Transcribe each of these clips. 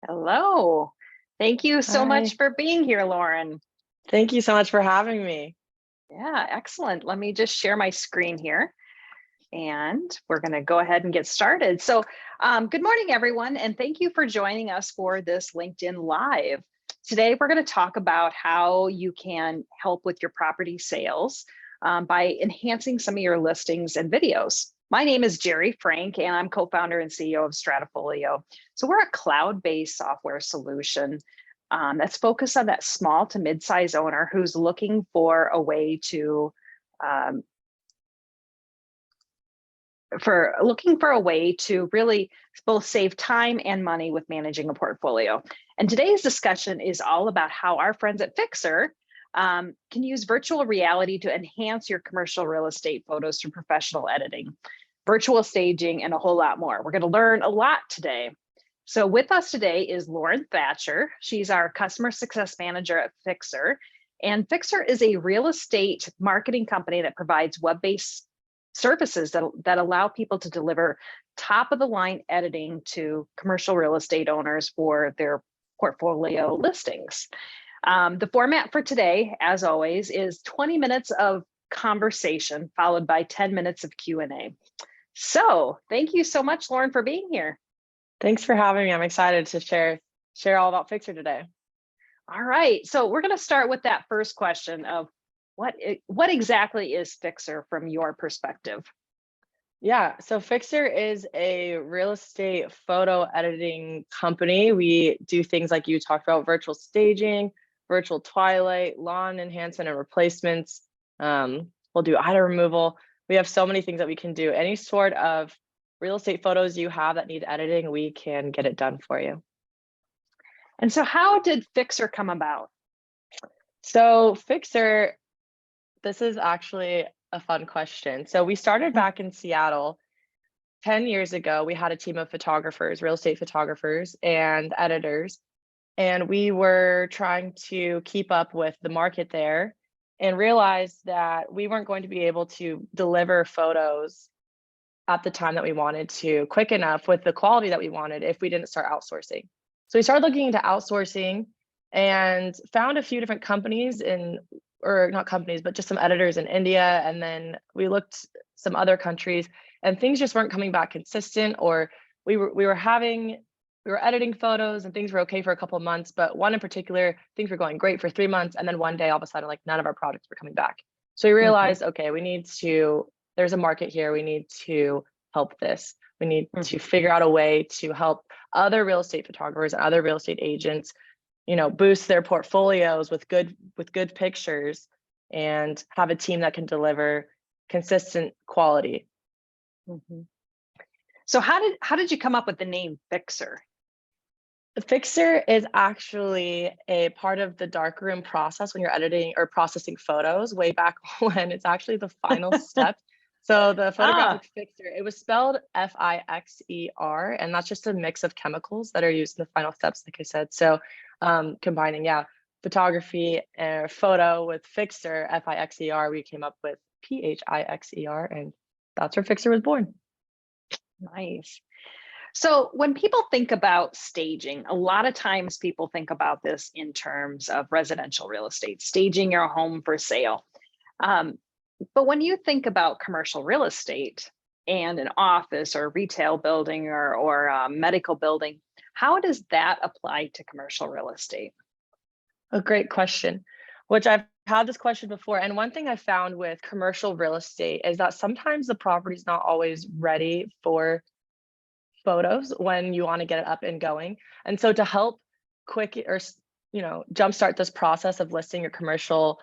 Hello. Thank you so much Hi. for being here, Lauren. Thank you so much for having me. Yeah, excellent. Let me just share my screen here and we're going to go ahead and get started. Good morning, everyone, and thank you for joining us for this LinkedIn Live. Today, we're going to talk about how you can help with your property sales by enhancing some of your listings and videos. My name is Jerry Frank, and I'm co-founder and CEO of Stratafolio. So we're a cloud-based software solution that's focused on that small to mid-size owner who's looking for a way to um, really both save time and money with managing a portfolio. And today's discussion is all about how our friends at Phixer can use virtual reality to enhance your commercial real estate photos through professional editing, virtual staging, and a whole lot more. We're going to learn a lot today. So with us today is Lauren Thatcher. She's our customer success manager at Phixer. And Phixer is a real estate marketing company that provides web-based services that allow people to deliver top of the line editing to commercial real estate owners for their portfolio listings. The format for today, as always, is 20 minutes of conversation followed by 10 minutes of Q&A. So thank you so much, Lauren, for being here. Thanks for having me. I'm excited to share all about Phixer today. All right, so we're going to start with that first question of what exactly is Phixer from your perspective? Yeah, so Phixer is a real estate photo editing company. We do things like you talked about, virtual staging, virtual twilight, lawn enhancement and replacements. We'll do item removal. We have so many things that we can do. Any sort of real estate photos you have that need editing, we can get it done for you. And so how did Phixer come about? So Phixer, this is actually a fun question. So we started back in Seattle 10 years ago. We had a team of photographers, real estate photographers and editors, and we were trying to keep up with the market there and realized that we weren't going to be able to deliver photos at the time that we wanted to quick enough with the quality that we wanted if we didn't start outsourcing. So we started looking into outsourcing and found a few different companies or not companies, but just some editors in India. And then we looked some other countries and things just weren't coming back consistent, or we were editing photos and things were okay for a couple of months, but one in particular, things were going great for 3 months. And then one day, all of a sudden, like none of our products were coming back. So we realized, okay, there's a market here. We need to help this. We need to figure out a way to help other real estate photographers and other real estate agents, boost their portfolios with good pictures and have a team that can deliver consistent quality. So how did you come up with the name Phixer? The Phixer is actually a part of the darkroom process when you're editing or processing photos way back when. It's actually the final step. So the photographic fixer, it was spelled F-I-X-E-R, and that's just a mix of chemicals that are used in the final steps, like I said. So combining, photography and photo with fixer, F-I-X-E-R, we came up with P-H-I-X-E-R, and that's where Phixer was born. Nice. So when people think about staging, a lot of times people think about this in terms of residential real estate, staging your home for sale. But when you think about commercial real estate and an office or retail building or a medical building, how does that apply to commercial real estate? A great question, which I've had this question before. And one thing I found with commercial real estate is that sometimes the property is not always ready for photos when you want to get it up and going. And so to help jumpstart this process of listing your commercial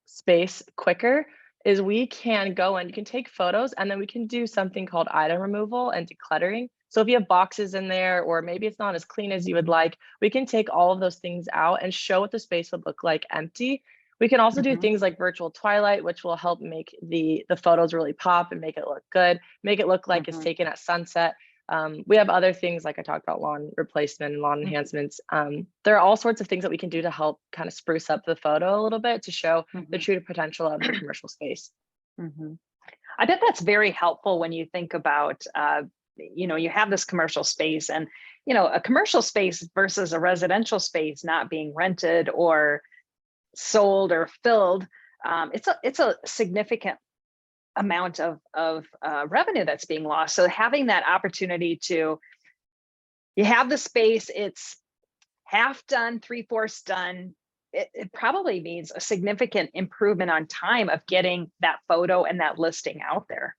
space quicker is we can go and you can take photos and then we can do something called item removal and decluttering. So if you have boxes in there, or maybe it's not as clean as you would like, we can take all of those things out and show what the space would look like empty. We can also do things like virtual twilight, which will help make the photos really pop and make it look good, make it look like it's taken at sunset. We have other things like I talked about, lawn replacement and lawn enhancements. There are all sorts of things that we can do to help kind of spruce up the photo a little bit to show the true potential of the commercial space. I bet that's very helpful when you think about you have this commercial space, and a commercial space versus a residential space not being rented or sold or filled, it's a significant amount of revenue that's being lost. So having that opportunity to, you have the space, it's half done, 3/4 done, it probably means a significant improvement on time of getting that photo and that listing out there.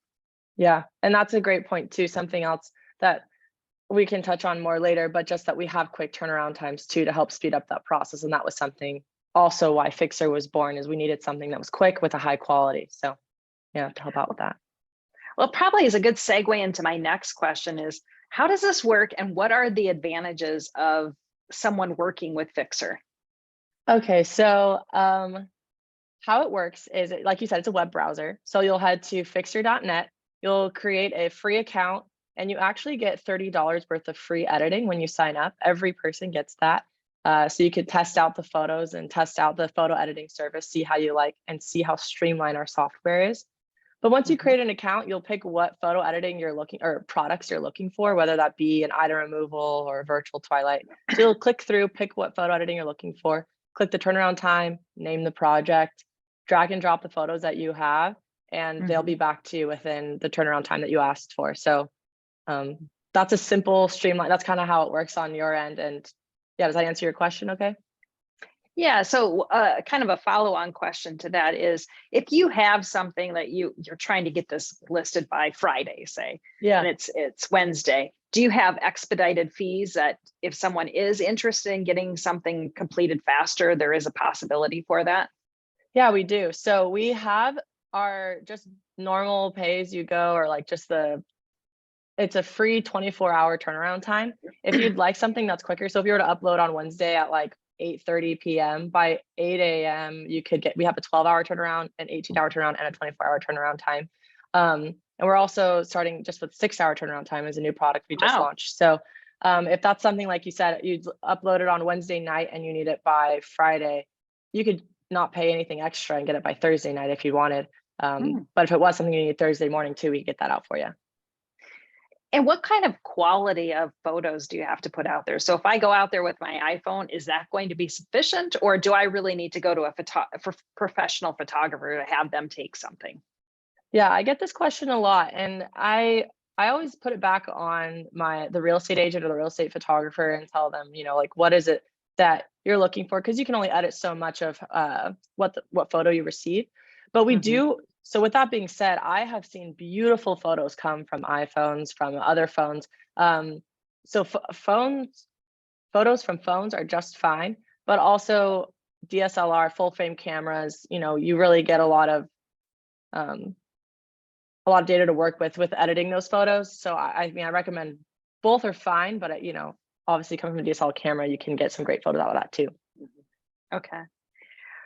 Yeah, and that's a great point too. Something else that we can touch on more later, but just that we have quick turnaround times too to help speed up that process. And that was something also why Phixer was born, is we needed something that was quick with a high quality. So yeah, to help out with that. Well, probably is a good segue into my next question is, how does this work and what are the advantages of someone working with Phixer? Okay, so how it works is, like you said, it's a web browser. So you'll head to phixer.net, you'll create a free account, and you actually get $30 worth of free editing when you sign up. Every person gets that. So you could test out the photos and test out the photo editing service, see how you like, and see how streamlined our software is. But once you create an account, you'll pick what photo editing you're looking, or products you're looking for, whether that be an item removal or a virtual twilight. So you'll click through, pick what photo editing you're looking for, click the turnaround time, name the project, drag and drop the photos that you have, and they'll be back to you within the turnaround time that you asked for. So that's a simple streamline. That's kind of how it works on your end. And yeah, does that answer your question okay? Yeah, so kind of a follow-on question to that is, if you have something that you're trying to get this listed by Friday, say, Yeah. and it's Wednesday, do you have expedited fees that if someone is interested in getting something completed faster, there is a possibility for that? Yeah, we do. So we have our just normal pay as you go, or like just it's a free 24-hour turnaround time. If you'd like something that's quicker, so if you were to upload on Wednesday at like 8:30 p.m., by 8 a.m. we have a 12-hour turnaround, an 18-hour turnaround, and a 24-hour turnaround time. And we're also starting just with 6-hour turnaround time as a new product we just launched. So if that's something, like you said, you'd upload it on Wednesday night and you need it by Friday, you could not pay anything extra and get it by Thursday night if you wanted. But if it was something you need Thursday morning too, we could get that out for you. And what kind of quality of photos do you have to put out there? So if I go out there with my iPhone, is that going to be sufficient, or do I really need to go to a professional photographer to have them take something? Yeah, I get this question a lot, and I always put it back on the real estate agent or the real estate photographer and tell them, like, what is it that you're looking for? Because you can only edit so much of what photo you receive. But we do. So with that being said, I have seen beautiful photos come from iPhones, from other phones. So photos from phones are just fine, but also DSLR, full frame cameras, you really get a lot of data to work with editing those photos. So I mean, I recommend both are fine, but obviously coming from a DSLR camera, you can get some great photos out of that too. Okay.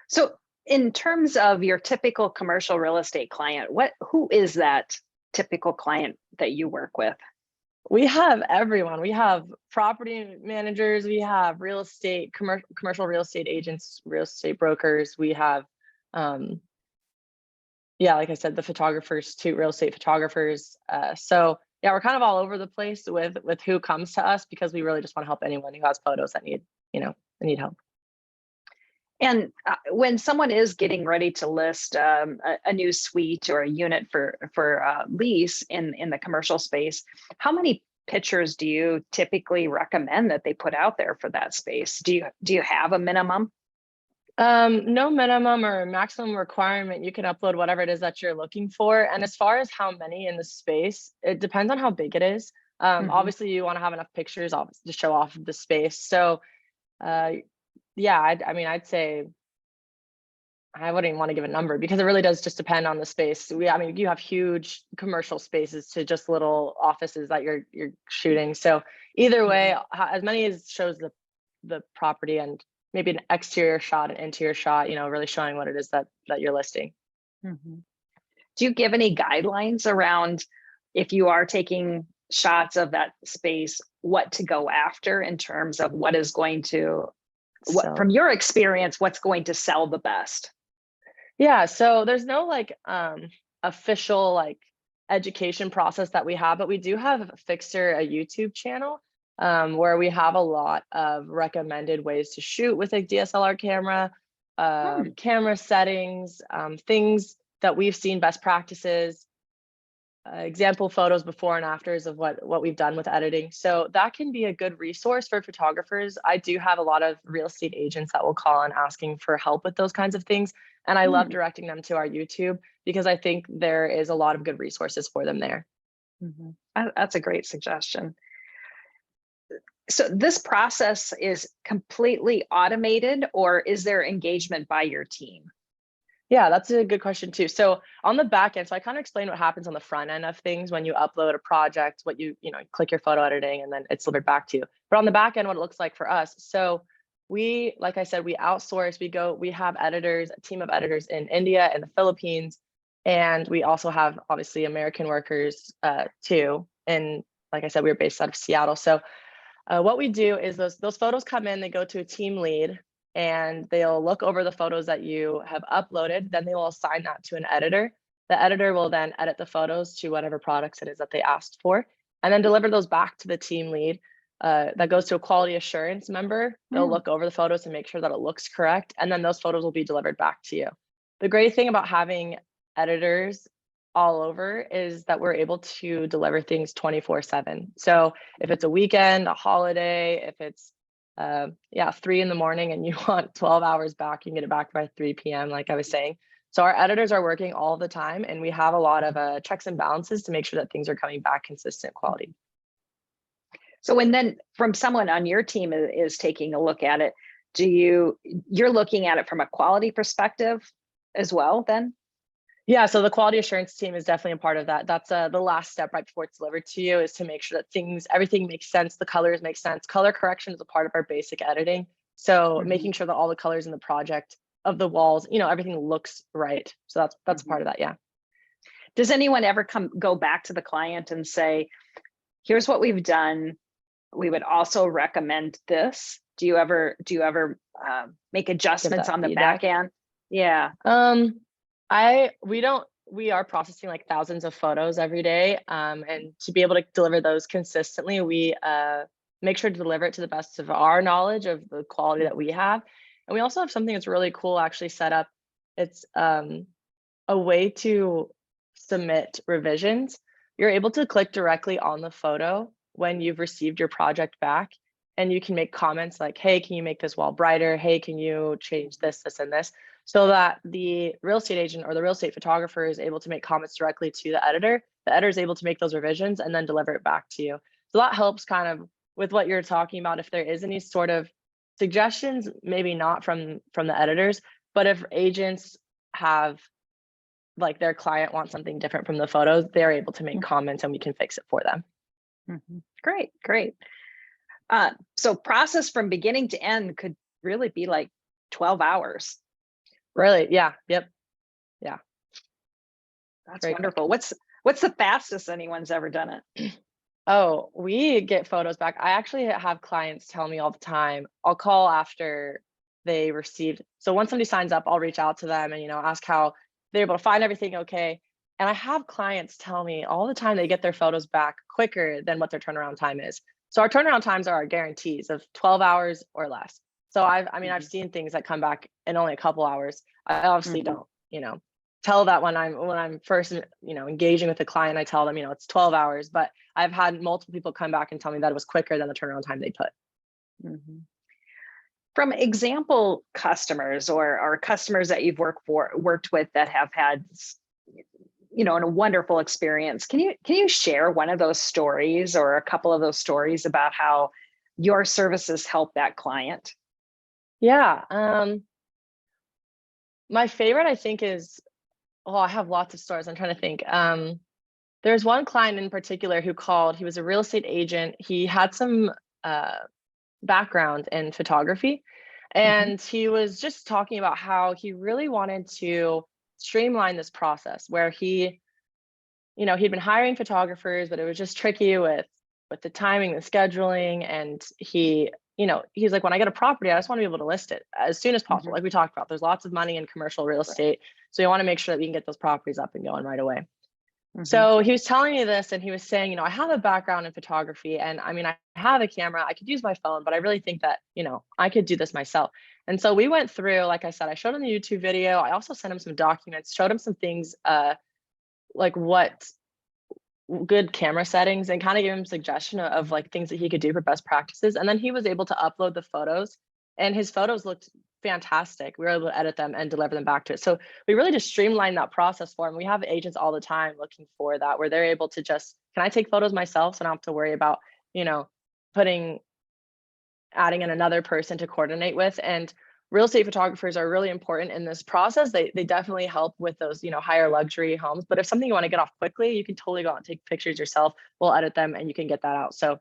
So in terms of your typical commercial real estate client, who is that typical client that you work with? We have everyone. We have property managers, we have real estate, commercial real estate agents, real estate brokers. We have, yeah, like I said, the photographers too, real estate photographers. So yeah, we're kind of all over the place with who comes to us, because we really just want to help anyone who has photos that need help. And when someone is getting ready to list a new suite or a unit for lease in the commercial space, how many pictures do you typically recommend that they put out there for that space? Do you have a minimum? No minimum or maximum requirement. You can upload whatever it is that you're looking for. And as far as how many in the space, it depends on how big it is. Obviously, you want to have enough pictures to show off the space. So yeah, I mean, I'd say, I wouldn't even want to give a number, because it really does just depend on the space. I mean, you have huge commercial spaces to just little offices that you're shooting. So either way, as many as shows the property, and maybe an exterior shot, an interior shot, really showing what it is that you're listing. Do you give any guidelines around, if you are taking shots of that space, what to go after in terms of what is going to, from your experience, what's going to sell the best? Yeah, so there's no official education process that we have, but we do have Phixer, a YouTube channel, where we have a lot of recommended ways to shoot with a DSLR camera, camera settings, things that we've seen, best practices, example photos before and afters of what we've done with editing. So that can be a good resource for photographers. I do have a lot of real estate agents that will call and asking for help with those kinds of things. And I love directing them to our YouTube because I think there is a lot of good resources for them there. That's a great suggestion. So this process is completely automated, or is there engagement by your team? Yeah, that's a good question too. So on the back end, so I kind of explained what happens on the front end of things when you upload a project, what you click your photo editing and then it's delivered back to you. But on the back end, what it looks like for us. So we, like I said, we outsource, we have editors, a team of editors in India and the Philippines. And we also have obviously American workers too. And like I said, we were based out of Seattle. So what we do is those photos come in, they go to a team lead, and they'll look over the photos that you have uploaded. Then they will assign that to an editor. The editor will then edit the photos to whatever products it is that they asked for, and then deliver those back to the team lead. That goes to a quality assurance member. They'll look over the photos and make sure that it looks correct, and then those photos will be delivered back to you. The great thing about having editors all over is that we're able to deliver things 24/7. So if it's a weekend, a holiday, if it's 3 in the morning and you want 12 hours back, you can get it back by 3 p.m. like I was saying. So our editors are working all the time, and we have a lot of checks and balances to make sure that things are coming back consistent quality. So when then from someone on your team is taking a look at it, you're looking at it from a quality perspective as well then? Yeah, so the quality assurance team is definitely a part of that. That's the last step right before it's delivered to you, is to make sure that everything makes sense, the colors make sense. Color correction is a part of our basic editing. So making sure that all the colors in the project of the walls, everything looks right. So that's a part of that, yeah. Does anyone ever go back to the client and say, here's what we've done, we would also recommend this? Do you ever make adjustments on the back end? Yeah. We are processing like thousands of photos every day. And to be able to deliver those consistently, we make sure to deliver it to the best of our knowledge of the quality that we have. And we also have something that's really cool actually set up. It's a way to submit revisions. You're able to click directly on the photo when you've received your project back, and you can make comments like, hey, can you make this wall brighter? Hey, can you change this, this, and this? So that the real estate agent or the real estate photographer is able to make comments directly to the editor. The editor is able to make those revisions and then deliver it back to you. So that helps kind of with what you're talking about. If there is any sort of suggestions, maybe not from the editors, but if agents have, like, their client wants something different from the photos, they're able to make comments and we can fix it for them. Great. So process from beginning to end could really be like 12 hours. Really? Yeah. Yep. Yeah. That's wonderful. Quick. What's the fastest anyone's ever done it? Oh, we get photos back. I actually have clients tell me all the time. I'll call after they received. So once somebody signs up, I'll reach out to them and ask how they're able to find everything okay. And I have clients tell me all the time they get their photos back quicker than what their turnaround time is. So our turnaround times are our guarantees of 12 hours or less. So I've seen things that come back in only a couple hours. I obviously don't, tell that when I'm first, engaging with the client, I tell them, it's 12 hours, but I've had multiple people come back and tell me that it was quicker than the turnaround time they put. From example customers or customers that you've worked with that have had, a wonderful experience, can you share one of those stories or a couple of those stories about how your services help that client? Yeah. My favorite, I think, is, I have lots of stories. I'm trying to think. There's one client in particular who called. He was a real estate agent. He had some background in photography, and he was just talking about how he really wanted to streamline this process where he'd been hiring photographers, but it was just tricky with the timing, the scheduling, and he's like, when I get a property, I just want to be able to list it as soon as possible. Like we talked about, there's lots of money in commercial real estate. So you want to make sure that we can get those properties up and going right away. Hmm. So he was telling me this and he was saying, I have a background in photography and I mean, I have a camera, I could use my phone, but I really think that, I could do this myself. And so we went through, like I said, I showed him the YouTube video. I also sent him some documents, showed him some things, like what good camera settings, and kind of gave him suggestion of like things that he could do for best practices. And then he was able to upload the photos and his photos looked fantastic. We were able to edit them and deliver them back to it. So we really just streamlined that process for him. We have agents all the time looking for that, where they're able to just, can I take photos myself? So I don't have to worry about, you know, putting adding in another person to coordinate with. And real estate photographers are really important in this process. They definitely help with those, higher luxury homes. But if something you want to get off quickly, you can totally go out and take pictures yourself. We'll edit them and you can get that out. So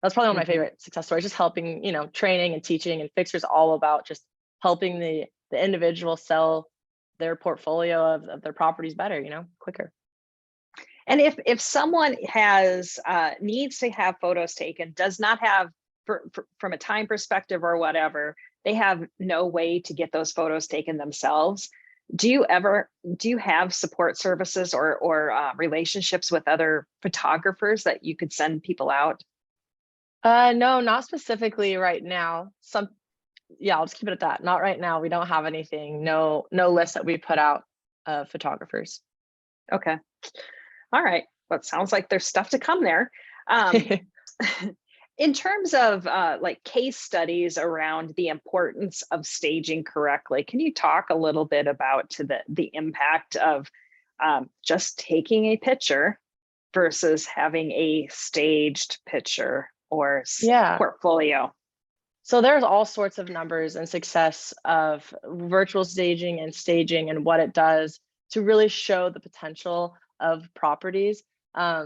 that's probably one of my Hmm. favorite success stories, just helping, training and teaching. And Phixer's all about just helping the individual sell their portfolio of their properties better, quicker. And if someone has needs to have photos taken, does not have from a time perspective or whatever, they have no way to get those photos taken themselves. Do you have support services or relationships with other photographers that you could send people out? No, not specifically right now. Yeah, I'll just keep it at that. Not right now. We don't have anything. No list that we put out of photographers. Okay. All right. Well, it sounds like there's stuff to come there. Um, in terms of like case studies around the importance of staging correctly, can you talk a little bit about to the impact of just taking a picture versus having a staged picture or Yeah. portfolio? So there's all sorts of numbers and success of virtual staging and what it does to really show the potential of properties. I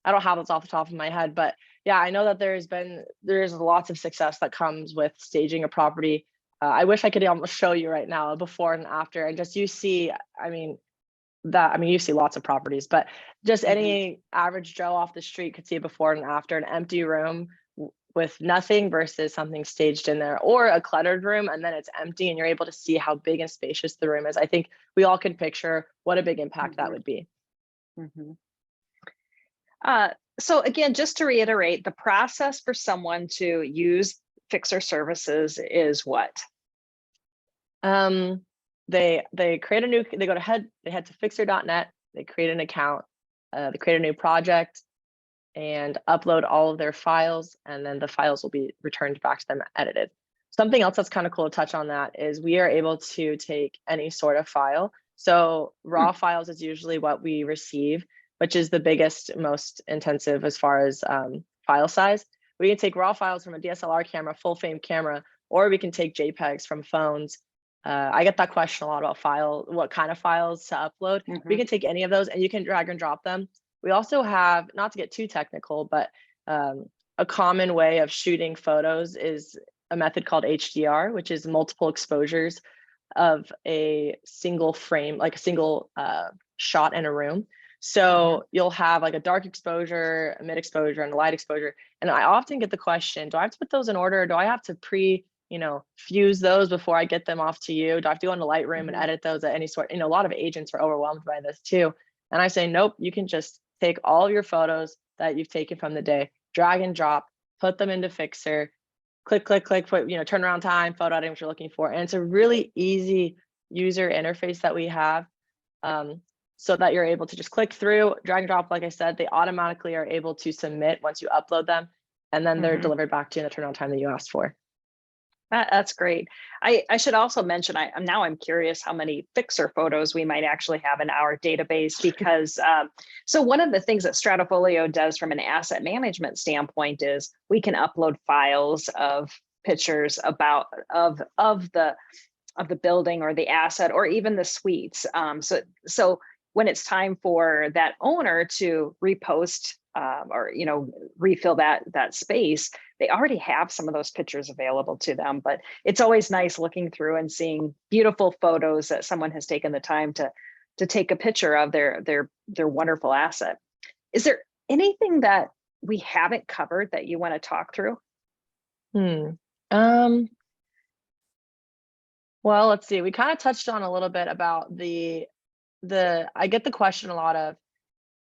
don't have those off the top of my head, but yeah, I know that there's lots of success that comes with staging a property. I wish I could almost show you right now a before and after, and just you see, you see lots of properties, but just Hmm. any average Joe off the street could see a before and after, an empty room with nothing versus something staged in there, or a cluttered room and then it's empty and you're able to see how big and spacious the room is. I think we all can picture what a big impact that Hmm. would be. Hmm. So again, just to reiterate, the process for someone to use Fixer services is what? Um, they create they go to they head to fixer.net, they create an account, they create a new project and upload all of their files, and then the files will be returned back to them edited. Something else that's kind of cool to touch on that is we are able to take any sort of file. So Hmm. raw files is usually what we receive, which is the biggest, most intensive as far as file size. We can take raw files from a DSLR camera, full frame camera, or we can take JPEGs from phones. I get that question a lot about what kind of files to upload. We Hmm. can take any of those and you can drag and drop them. We also have, not to get too technical, but a common way of shooting photos is a method called HDR, which is multiple exposures of a single frame, like a single shot in a room. Hmm. So you'll have like a dark exposure, a mid exposure, and a light exposure. And I often get the question, do I have to put those in order? Or do I have to fuse those before I get them off to you? Do I have to go into Lightroom and Hmm. edit those at any sort? A lot of agents are overwhelmed by this too. And I say, nope, you can just take all of your photos that you've taken from the day, drag and drop, put them into Phixer, click, click, click, put, turnaround time, photo editing, what you're looking for. And it's a really easy user interface that we have, so that you're able to just click through, drag and drop. Like I said, they automatically are able to submit once you upload them, and then they're Hmm. delivered back to you in the turnaround time that you asked for. That's great. I should also mention, I'm curious how many Fixer photos we might actually have in our database because so one of the things that Stratofolio does from an asset management standpoint is we can upload files of pictures of the building or the asset or even the suites. So when it's time for that owner to repost or refill that space, they already have some of those pictures available to them. But it's always nice looking through and seeing beautiful photos that someone has taken the time to take a picture of their wonderful asset. Is there anything that we haven't covered that you want to talk through? Hmm. Um, well, let's see. We kind of touched on a little bit about I get the question a lot of,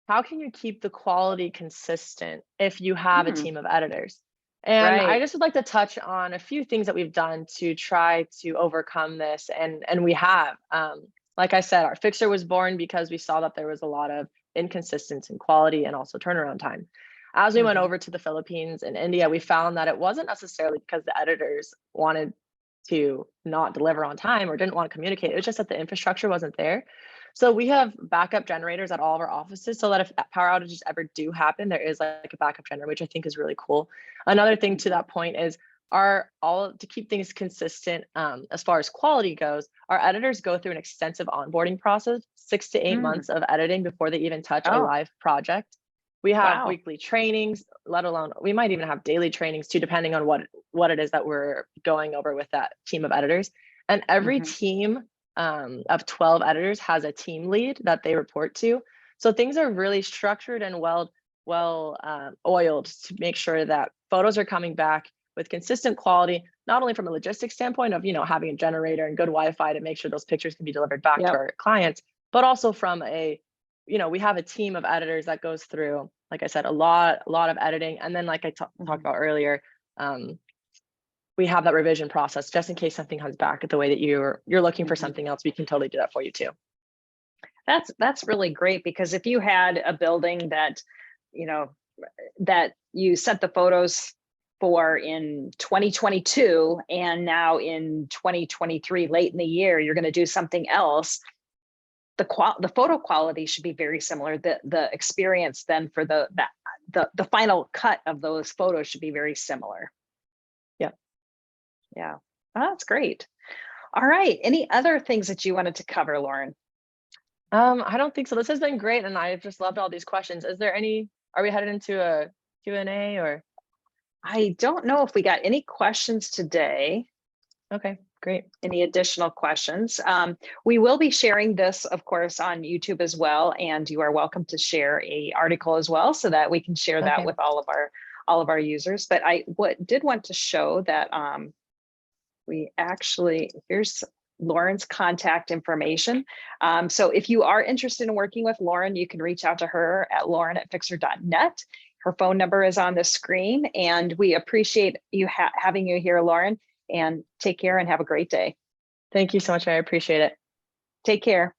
how can you keep the quality consistent if you have a Hmm, team of editors? And I right. just would like to touch on a few things that we've done to try to overcome this, and we have. Like I said, our Fixer was born because we saw that there was a lot of inconsistency in quality and also turnaround time. As we went Mhm. over to the Philippines and India, we found that it wasn't necessarily because the editors wanted to not deliver on time or didn't want to communicate. It was just that the infrastructure wasn't there. So we have backup generators at all of our offices so that if power outages ever do happen, there is like a backup generator, which I think is really cool. Another thing to Mhm. that point is our all to keep things consistent as far as quality goes, our editors go through an extensive onboarding process, 6 to 8 months Mm. of editing before they even touch a Oh, live project. We have wow. weekly trainings, let alone we might even have daily trainings too, depending on what it is that we're going over with that team of editors. And every Mhm. team of 12 editors has a team lead that they report to. So things are really structured and well oiled to make sure that photos are coming back with consistent quality, not only from a logistics standpoint of having a generator and good Wi-Fi to make sure those pictures can be delivered back to Yep. our clients, but also from a we have a team of editors that goes through, like I said, a lot of editing, and then like I talked Mhm. about earlier, um, we have that revision process just in case something comes back the way that you're looking for Mhm. something else. We can totally do that for you too. That's really great because if you had a building that, you know, that you sent the photos for in 2022 and now in 2023 late in the year you're going to do something else, the photo quality should be very similar. The experience then for the final cut of those photos should be very similar. Yeah. Yeah. Oh, that's great. All right. Any other things that you wanted to cover, Lauren? I don't think so. This has been great, and I've just loved all these questions. Is there any? Are we headed into a Q&A or? I don't know if we got any questions today. Okay, great. Any additional questions? We will be sharing this, of course, on YouTube as well, and you are welcome to share a article as well, so that we can share that Okay. with all of our users. But I did want to show that we actually here's Lauren's contact information. So if you are interested in working with Lauren, you can reach out to her at lauren@phixer.net. Her phone number is on the screen, and we appreciate you having you here, Lauren. And take care and have a great day. Thank you so much. I appreciate it. Take care.